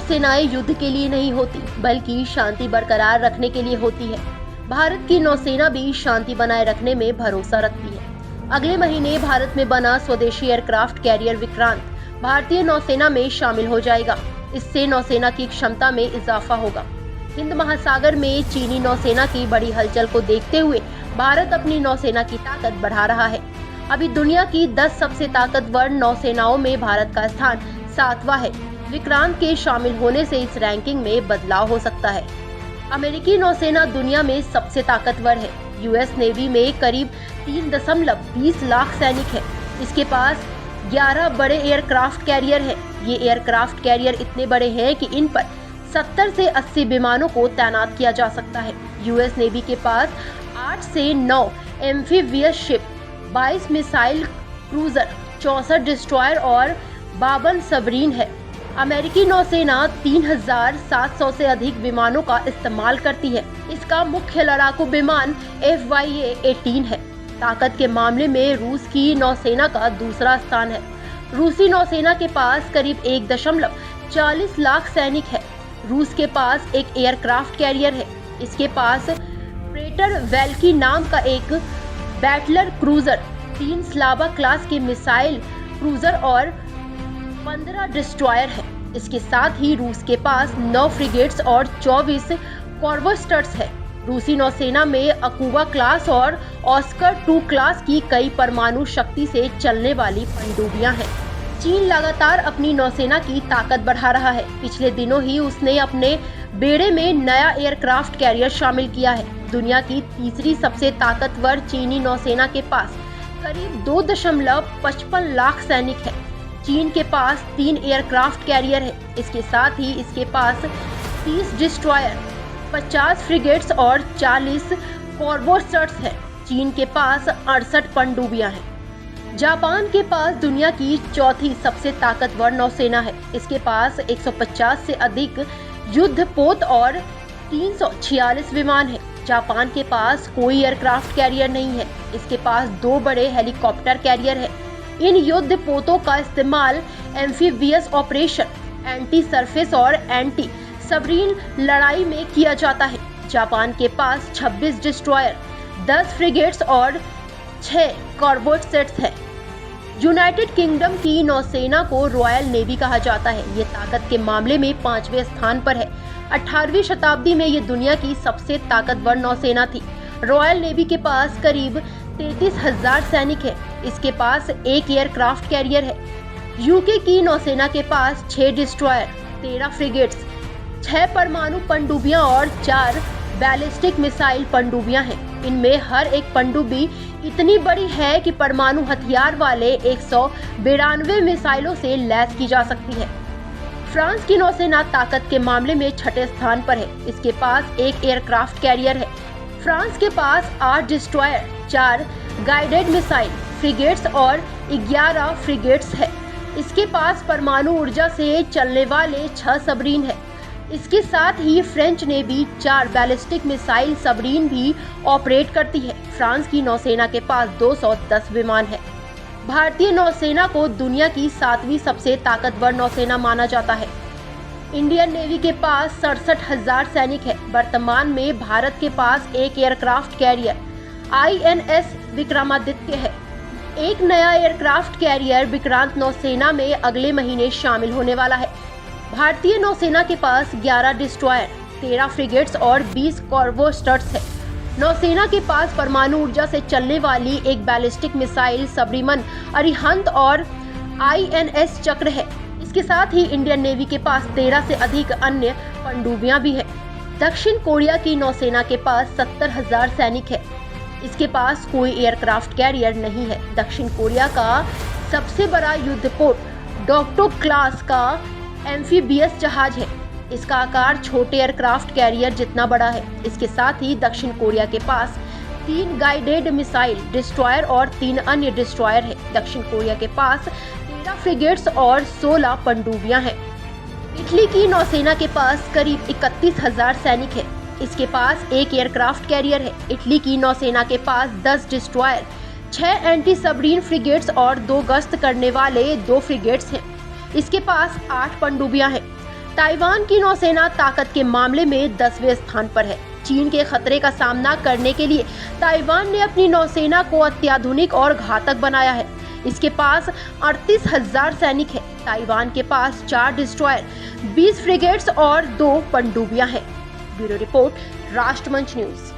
नौसेनाएं युद्ध के लिए नहीं होती, बल्कि शांति बरकरार रखने के लिए होती है। भारत की नौसेना भी शांति बनाए रखने में भरोसा रखती है। अगले महीने भारत में बना स्वदेशी एयरक्राफ्ट कैरियर विक्रांत भारतीय नौसेना में शामिल हो जाएगा। इससे नौसेना की क्षमता में इजाफा होगा। हिंद महासागर में चीनी नौसेना की बड़ी हलचल को देखते हुए भारत अपनी नौसेना की ताकत बढ़ा रहा है। अभी दुनिया की 10 सबसे ताकतवर नौसेनाओं में भारत का स्थान 7वां है। विक्रांत के शामिल होने से इस रैंकिंग में बदलाव हो सकता है। अमेरिकी नौसेना दुनिया में सबसे ताकतवर है। यूएस नेवी में करीब 3.20 लाख सैनिक है। इसके पास 11 बड़े एयरक्राफ्ट कैरियर है। ये एयरक्राफ्ट कैरियर इतने बड़े हैं कि इन पर 70 से 80 विमानों को तैनात किया जा सकता है। यूएस नेवी के पास 8 से 9 amphibious ship, 22 missile cruiser, 64 destroyer और 52 सबरीन है। अमेरिकी नौसेना 3700 से अधिक विमानों का इस्तेमाल करती है। इसका मुख्य लड़ाकू विमान FY-18 है। ताकत के मामले में रूस की नौसेना का दूसरा स्थान है। रूसी नौसेना के पास करीब 1.40 लाख सैनिक है। रूस के पास एक एयरक्राफ्ट कैरियर है। इसके पास प्रेटर वेल्की नाम का एक बैटलर क्रूजर, 3 स्लावा क्लास के मिसाइल क्रूजर और 15 डिस्ट्रॉयर है। इसके साथ ही रूस के पास 9 फ्रिगेट्स और 24 कॉर्वेट्स है। रूसी नौसेना में अकूवा क्लास और ऑस्कर 2 क्लास की कई परमाणु शक्ति से चलने वाली पनडुब्बियां हैं। चीन लगातार अपनी नौसेना की ताकत बढ़ा रहा है। पिछले दिनों ही उसने अपने बेड़े में नया एयरक्राफ्ट कैरियर शामिल किया है। दुनिया की तीसरी सबसे ताकतवर चीनी नौसेना के पास करीब 2.55 लाख सैनिक है। चीन के पास 3 एयरक्राफ्ट कैरियर है। इसके साथ ही इसके पास 30 डिस्ट्रॉयर, 50 फ्रिगेट्स और 40 कॉर्वेट्स है। चीन के पास 68 पनडुब्बियां हैं। जापान के पास दुनिया की चौथी सबसे ताकतवर नौसेना है। इसके पास 150 से अधिक युद्धपोत और 346 विमान है। जापान के पास कोई एयरक्राफ्ट कैरियर नहीं है। इसके पास 2 बड़े हेलीकॉप्टर कैरियर है। इन युद्धपोतों का इस्तेमाल एम्फीबियस ऑपरेशन, एंटी सरफेस और एंटी सबरीन लड़ाई में किया जाता है। जापान के पास 26 डिस्ट्रॉयर, 10 फ्रिगेट्स और 6 कॉर्वेट्स है। यूनाइटेड किंगडम की नौसेना को रॉयल नेवी कहा जाता है। ये ताकत के मामले में 5वें स्थान पर है। 18वीं शताब्दी में ये दुनिया की सबसे ताकतवर नौसेना थी। रॉयल नेवी के पास करीब 33,000 सैनिक है। इसके पास एक एयरक्राफ्ट कैरियर है। यूके की नौसेना के पास 6 डिस्ट्रॉयर, 13 फ्रिगेट्स, 6 परमाणु पनडुब्बियां और 4 बैलिस्टिक मिसाइल पनडुब्बियां हैं। इनमें हर एक पनडुब्बी इतनी बड़ी है कि परमाणु हथियार वाले 192 मिसाइलों से लैस की जा सकती है। फ्रांस की नौसेना ताकत के मामले में 6ठे स्थान पर है। इसके पास एक एयरक्राफ्ट कैरियर है। फ्रांस के पास 8 डिस्ट्रॉयर, 4 गाइडेड मिसाइल फ्रिगेट्स और 11 फ्रिगेट्स है। इसके पास परमाणु ऊर्जा से चलने वाले 6 सबरीन है। इसके साथ ही फ्रेंच नेवी 4 बैलिस्टिक मिसाइल सबरीन भी ऑपरेट करती है। फ्रांस की नौसेना के पास 210 विमान है। भारतीय नौसेना को दुनिया की 7वीं सबसे ताकतवर नौसेना माना जाता है। इंडियन नेवी के पास 67,000 सैनिक है। वर्तमान में भारत के पास एक एयरक्राफ्ट कैरियर INS विक्रमादित्य है। एक नया एयरक्राफ्ट कैरियर विक्रांत नौसेना में अगले महीने शामिल होने वाला है। भारतीय नौसेना के पास 11 डिस्ट्रॉयर, 13 फ्रिगेट्स और 20 कॉर्वेट्स है। नौसेना के पास परमाणु ऊर्जा से चलने वाली एक बैलिस्टिक मिसाइल सबरीमन, अरिहंत और INS चक्र है। इसके साथ ही इंडियन नेवी के पास 13 से अधिक अन्य पनडुब्बियां भी है। दक्षिण कोरिया की नौसेना के पास 70,000 सैनिक है। इसके पास कोई एयरक्राफ्ट कैरियर नहीं है। दक्षिण कोरिया का सबसे बड़ा युद्धपोत डॉक्टो क्लास का एम्फीबियस जहाज है। इसका आकार छोटे एयरक्राफ्ट कैरियर जितना बड़ा है। इसके साथ ही दक्षिण कोरिया के पास 3 गाइडेड मिसाइल डिस्ट्रॉयर और 3 अन्य डिस्ट्रॉयर है। दक्षिण कोरिया के पास 13 फ्रिगेट्स और 16 पनडुब्बियां हैं। इटली की नौसेना के पास करीब 31,000 सैनिक है। इसके पास एक एयरक्राफ्ट कैरियर है। इटली की नौसेना के पास 10 डिस्ट्रॉयर, 6 एंटी सबरीन फ्रिगेट्स और 2 गश्त करने वाले 2 फ्रिगेट्स हैं। इसके पास 8 पनडुब्बियां हैं। ताइवान की नौसेना ताकत के मामले में 10वें स्थान पर है। चीन के खतरे का सामना करने के लिए ताइवान ने अपनी नौसेना को अत्याधुनिक और घातक बनाया है। इसके पास 38,000 सैनिक हैं। ताइवान के पास 4 डिस्ट्रॉयर, 20 फ्रिगेट्स और 2 पनडुब्बियां हैं। Bureau report, Rashtramanch news.